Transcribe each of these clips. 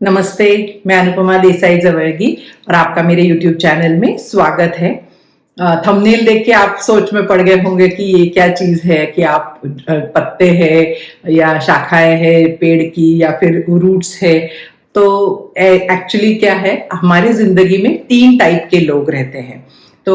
नमस्ते, मैं अनुपमा देसाई जवर्गी और आपका मेरे YouTube चैनल में स्वागत है। थंबनेल देख के आप सोच में पड़ गए होंगे कि ये क्या चीज है कि आप पत्ते हैं या शाखाएं हैं पेड़ की या फिर रूट्स है। तो एक्चुअली क्या है, हमारी जिंदगी में 3 टाइप के लोग रहते हैं। तो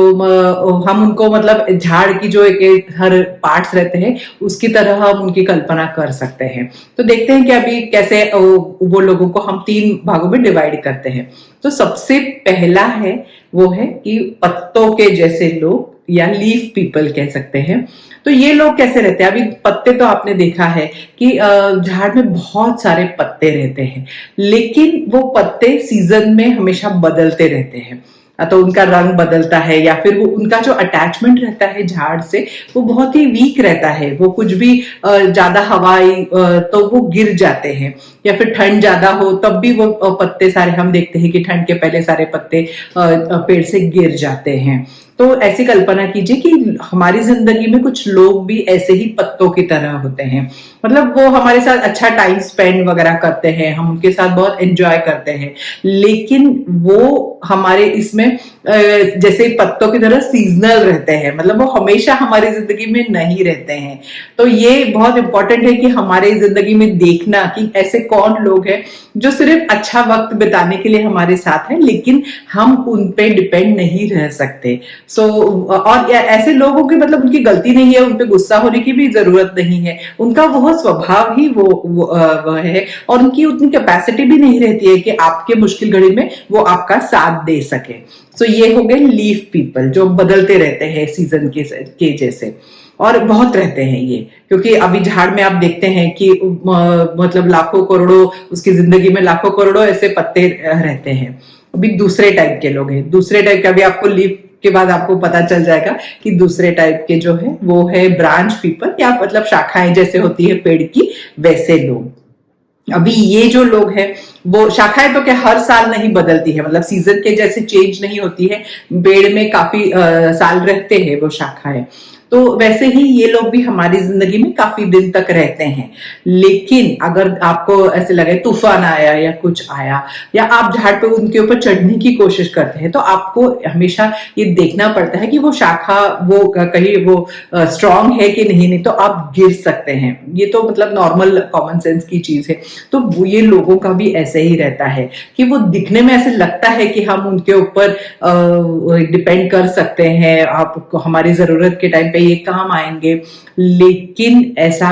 हम उनको मतलब झाड़ की जो एक हर पार्ट्स रहते हैं उसकी तरह हम उनकी कल्पना कर सकते हैं। तो देखते हैं कि अभी कैसे वो लोगों को हम 3 भागों में डिवाइड करते हैं। तो सबसे पहला है वो है कि पत्तों के जैसे लोग या लीफ पीपल कह सकते हैं। तो ये लोग कैसे रहते हैं? अभी पत्ते तो आपने देखा है कि झाड़ में बहुत सारे पत्ते रहते हैं, लेकिन वो पत्ते सीजन में हमेशा बदलते रहते हैं। तो उनका रंग बदलता है या फिर वो उनका जो अटैचमेंट रहता है झाड़ से वो बहुत ही वीक रहता है। वो कुछ भी ज्यादा हवा आई तो वो गिर जाते हैं, या फिर ठंड ज्यादा हो तब भी वो पत्ते सारे, हम देखते हैं कि ठंड के पहले सारे पत्ते पेड़ से गिर जाते हैं। तो ऐसी कल्पना कीजिए कि हमारी जिंदगी में कुछ लोग भी ऐसे ही पत्तों की तरह होते हैं। मतलब वो हमारे साथ अच्छा टाइम स्पेंड वगैरह करते हैं, हम उनके साथ बहुत एंजॉय करते हैं, लेकिन वो हमारे इसमें जैसे पत्तों की तरह सीजनल रहते हैं। मतलब वो हमेशा हमारी जिंदगी में नहीं रहते हैं। तो ये बहुत इंपॉर्टेंट है कि हमारे जिंदगी में देखना कि ऐसे कौन लोग हैं जो सिर्फ अच्छा वक्त बिताने के लिए हमारे साथ हैं, लेकिन हम उन पे डिपेंड नहीं रह सकते। और ऐसे लोगों की मतलब उनकी गलती नहीं है, उनपे गुस्सा होने की भी जरूरत नहीं है। उनका वो स्वभाव ही वो है, और उनकी उतनी कैपेसिटी भी नहीं रहती है कि आपके मुश्किल घड़ी में वो आपका साथ दे सके। सो ये हो गए लीफ पीपल जो बदलते रहते हैं सीजन के जैसे, और बहुत रहते हैं ये। क्योंकि अभी झाड़ में आप देखते हैं कि मतलब लाखों करोड़ों, उसकी जिंदगी में लाखों करोड़ों ऐसे पत्ते रहते हैं। अभी दूसरे टाइप के लोग हैं। दूसरे टाइप के, अभी आपको लीफ के बाद आपको पता चल जाएगा कि दूसरे टाइप के जो है वो है ब्रांच पीपल, या मतलब शाखाएं जैसे होती है पेड़ की, वैसे लोग। अभी ये जो लोग हैं वो शाखाएं तो क्या हर साल नहीं बदलती है, मतलब सीजन के जैसे चेंज नहीं होती है। पेड़ में काफी साल रहते हैं वो शाखाएं। तो वैसे ही ये लोग भी हमारी जिंदगी में काफी दिन तक रहते हैं। लेकिन अगर आपको ऐसे लगे तूफान आया या कुछ आया, या आप झाड़ पे उनके ऊपर चढ़ने की कोशिश करते हैं, तो आपको हमेशा ये देखना पड़ता है कि वो शाखा वो कहीं वो स्ट्रांग है कि नहीं तो आप गिर सकते हैं। ये तो मतलब नॉर्मल कॉमन सेंस की चीज है। तो वो ये लोगों का भी ऐसे ही रहता है कि वो दिखने में ऐसे लगता है कि हम उनके ऊपर डिपेंड कर सकते हैं, आप हमारी जरूरत के टाइम पे ये काम आएंगे, लेकिन ऐसा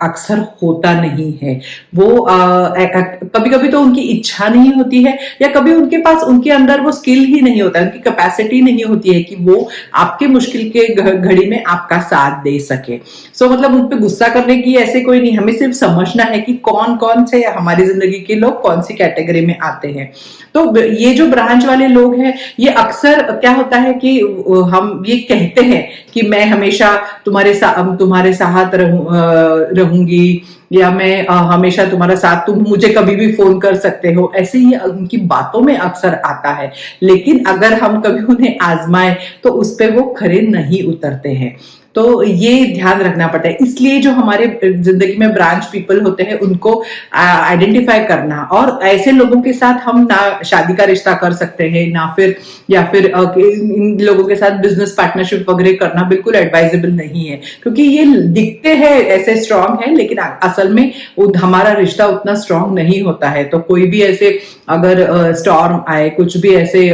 अक्सर होता नहीं है। वो कभी कभी तो उनकी इच्छा नहीं होती है, या कभी उनके पास उनके अंदर वो स्किल ही नहीं होता है, उनकी कैपेसिटी नहीं होती है कि वो आपके मुश्किल के घड़ी में आपका साथ दे सके। सो मतलब उन पे गुस्सा करने की ऐसे कोई नहीं, हमें सिर्फ समझना है कि कौन कौन से हमारी जिंदगी के लोग कौन सी कैटेगरी में आते हैं। तो ये जो ब्रांच वाले लोग हैं, ये अक्सर क्या होता है कि हम ये कहते हैं कि मैं हमेशा तुम्हारे साथ रहूंगी, या मैं हमेशा तुम्हारा साथ, तुम मुझे कभी भी फोन कर सकते हो, ऐसे ही उनकी बातों में अक्सर आता है। लेकिन अगर हम कभी उन्हें आजमाए तो उस पर वो खरे नहीं उतरते हैं। तो ये ध्यान रखना पड़ता है। इसलिए जो हमारे जिंदगी में ब्रांच पीपल होते हैं उनको आइडेंटिफाई करना, और ऐसे लोगों के साथ हम ना शादी का रिश्ता कर सकते हैं, ना फिर या फिर इन लोगों के साथ बिजनेस पार्टनरशिप वगैरह करना बिल्कुल एडवाइजेबल नहीं है। क्योंकि ये दिखते हैं ऐसे स्ट्रांग है, लेकिन असल में हमारा रिश्ता उतना स्ट्रांग नहीं होता है। तो कोई भी ऐसे अगर स्टॉर्म आए, कुछ भी ऐसे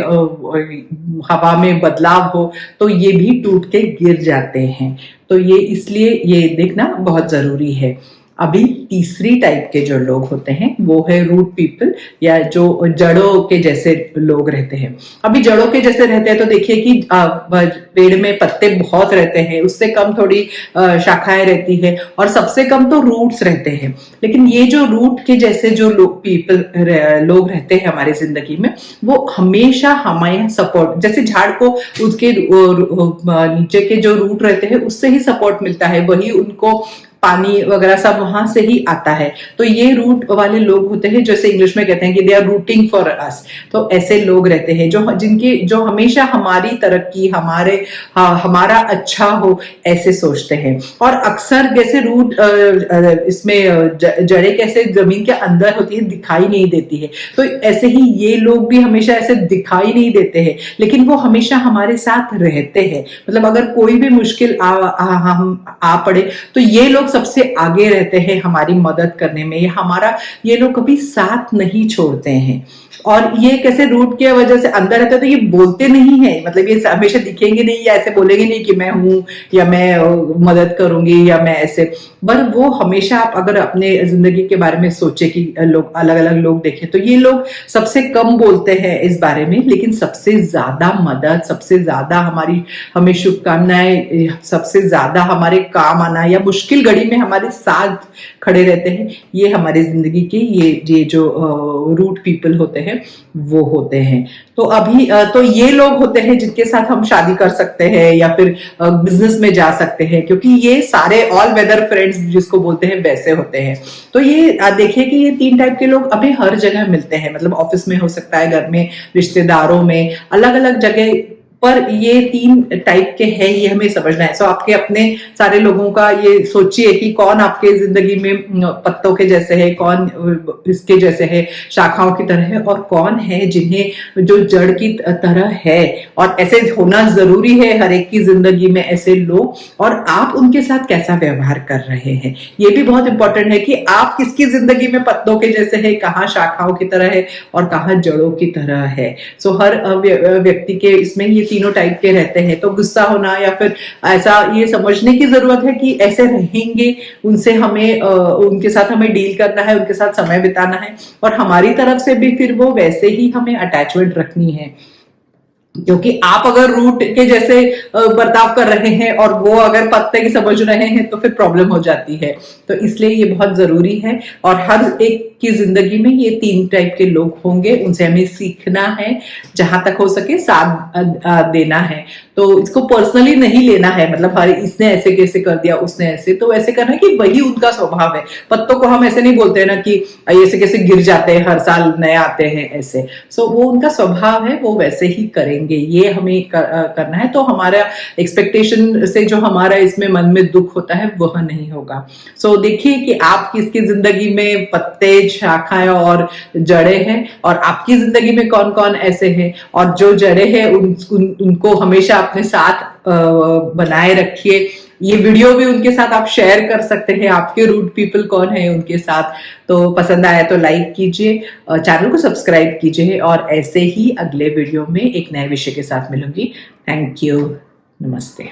हवा में बदलाव हो, तो ये भी टूट के गिर जाते हैं। तो ये इसलिए ये देखना बहुत जरूरी है। अभी तीसरी टाइप के जो लोग होते हैं वो है रूट पीपल, या जो जड़ों के जैसे लोग रहते हैं। अभी जड़ों के जैसे रहते हैं तो देखिए कि पेड़ में पत्ते बहुत रहते हैं, उससे कम थोड़ी शाखाएं रहती है, और सबसे कम तो रूट्स रहते हैं। लेकिन ये जो रूट के जैसे जो लोग लोग रहते हैं हमारी जिंदगी में, वो हमेशा हमारे सपोर्ट, जैसे झाड़ को उसके नीचे के जो रूट रहते हैं उससे ही सपोर्ट मिलता है, वही उनको पानी वगैरह सब वहां से ही आता है। तो ये रूट वाले लोग होते हैं, जैसे इंग्लिश में कहते हैं कि they are rooting for us. तो ऐसे लोग रहते हैं जो हमेशा हमारी तरक्की, हमारा अच्छा हो ऐसे सोचते हैं। और अक्सर जैसे रूट इसमें जड़ें कैसे जमीन के अंदर होती है, दिखाई नहीं देती है, तो ऐसे ही ये लोग भी हमेशा ऐसे दिखाई नहीं देते हैं, लेकिन वो हमेशा हमारे साथ रहते हैं। मतलब अगर कोई भी मुश्किल आ पड़े तो ये लोग सबसे आगे रहते हैं हमारी मदद करने में। ये लोग कभी साथ नहीं छोड़ते हैं। और ये कैसे रूट की वजह से अंदर रहते हैं, तो ये बोलते नहीं है, मतलब ये हमेशा दिखेंगे नहीं या ऐसे बोलेंगे नहीं कि मैं हूं या मैं मदद करूंगी या मैं ऐसे। पर वो हमेशा, आप अगर अपने जिंदगी के बारे में सोचे कि लोग अलग अलग लोग देखें, तो ये लोग सबसे कम बोलते हैं इस बारे में, लेकिन सबसे ज्यादा मदद, सबसे ज्यादा हमें शुभकामनाएं, सबसे ज्यादा हमारे काम आना या मुश्किल घड़ी में हमारे साथ खड़े रहते हैं, ये हमारी जिंदगी के ये जो रूट पीपल होते हैं वो होते हैं। तो ये लोग होते हैं जिनके साथ हम शादी कर सकते हैं या फिर बिजनेस में जा सकते हैं, क्योंकि ये सारे ऑल वेदर फ्रेंड्स जिसको बोलते हैं वैसे होते हैं। तो ये देखिए कि ये 3 टाइप के लोग अभी हर जगह मिलते हैं, मतलब ऑफिस में हो सकता है, घर में, रिश्तेदारों में, अलग अलग जगह पर ये 3 टाइप के हैं, ये हमें समझना है। सो आपके अपने सारे लोगों का ये सोचिए कि कौन आपके जिंदगी में पत्तों के जैसे है, कौन इसके जैसे है, शाखाओं की तरह है, और कौन है जिन्हें जो जड़ की तरह है। और ऐसे होना जरूरी है हर एक की जिंदगी में ऐसे लोग, और आप उनके साथ कैसा व्यवहार कर रहे हैं ये भी बहुत इंपॉर्टेंट है कि आप किसकी जिंदगी में पत्तों के जैसे है, कहाँ शाखाओं की तरह है और कहाँ जड़ों की तरह है। सो हर व्यक्ति के इसमें ये तीनों टाइप के रहते हैं। तो गुस्सा होना या फिर ऐसा, ये समझने की जरूरत है कि ऐसे रहेंगे, उनके साथ हमें डील करना है, उनके साथ समय बिताना है, और हमारी तरफ से भी फिर वो वैसे ही हमें अटैचमेंट रखनी है। क्योंकि आप अगर रूट के जैसे बर्ताव कर रहे हैं और वो अगर पत्ते की समझ रहे हैं तो फिर प्रॉब्लम हो जाती है। तो इसलिए ये बहुत जरूरी है, और हर एक की जिंदगी में ये 3 टाइप के लोग होंगे, उनसे हमें सीखना है, जहां तक हो सके साथ देना है। तो इसको पर्सनली नहीं लेना है, मतलब हर इसने ऐसे कैसे कर दिया, उसने ऐसे, तो ऐसे करना है कि वही उनका स्वभाव है। पत्तों को हम ऐसे नहीं बोलते हैं ना कि ऐसे कैसे गिर जाते हैं, हर साल नए आते हैं ऐसे। सो वो उनका स्वभाव है, वो वैसे ही करेंगे, ये हमें करना है। तो हमारा एक्सपेक्टेशन से जो हमारा इसमें मन में दुख होता है वह नहीं होगा। सो देखिए कि आप किसकी जिंदगी में पत्ते, शाखाएं और जड़ें हैं, और आपकी जिंदगी में कौन कौन ऐसे हैं, और जो जड़ें हैं उनको हमेशा अपने साथ बनाए रखिए। ये वीडियो भी उनके साथ आप शेयर कर सकते हैं, आपके रूट पीपल कौन है उनके साथ। तो पसंद आया तो लाइक कीजिए, चैनल को सब्सक्राइब कीजिए, और ऐसे ही अगले वीडियो में एक नए विषय के साथ मिलूंगी। थैंक यू, नमस्ते।